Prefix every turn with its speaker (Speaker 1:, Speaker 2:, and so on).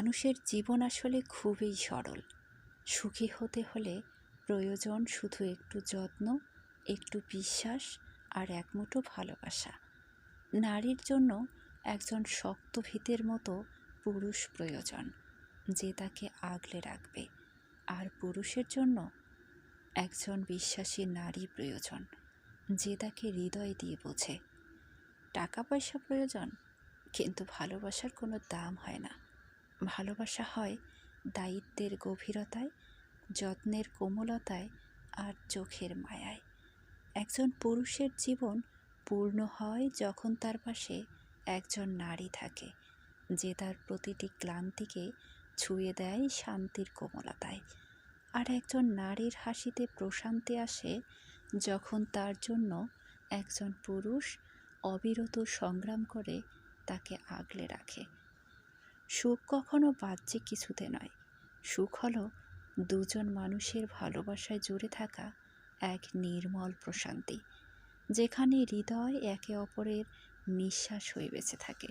Speaker 1: মানুষের জীবন আসলে খুবই সরল। সুখী হতে হলে প্রয়োজন শুধু একটু যত্ন, একটু বিশ্বাস আর একমুঠো ভালোবাসা। নারীর জন্য একজন শক্ত ভিতের মতো পুরুষ প্রয়োজন, যে তাকে আগলে রাখবে। আর পুরুষের জন্য একজন বিশ্বাসী নারী প্রয়োজন, যে তাকে হৃদয় দিয়ে বোঝে। টাকা পয়সা প্রয়োজন, কিন্তু ভালোবাসার কোনো দাম হয় না। ভালোবাসা হয় দায়িত্বের গভীরতায়, যত্নের কোমলতায় আর চোখের মায়ায়। একজন পুরুষের জীবন পূর্ণ হয় যখন তার পাশে একজন নারী থাকে, যে তার প্রতিটি ক্লান্তিকে ছুঁয়ে দেয় শান্তির কোমলতায়। আর একজন নারীর হাসিতে প্রশান্তি আসে যখন তার জন্য একজন পুরুষ অবিরত সংগ্রাম করে তাকে আগলে রাখে। সুখ কখনো বাহ্যিক কিছুতে নয়, সুখ হলো দুজন মানুষের ভালোবাসায় জুড়ে থাকা এক নির্মল প্রশান্তি, যেখানে হৃদয় একে অপরের নিঃশ্বাস হয়ে বেঁচে থাকে।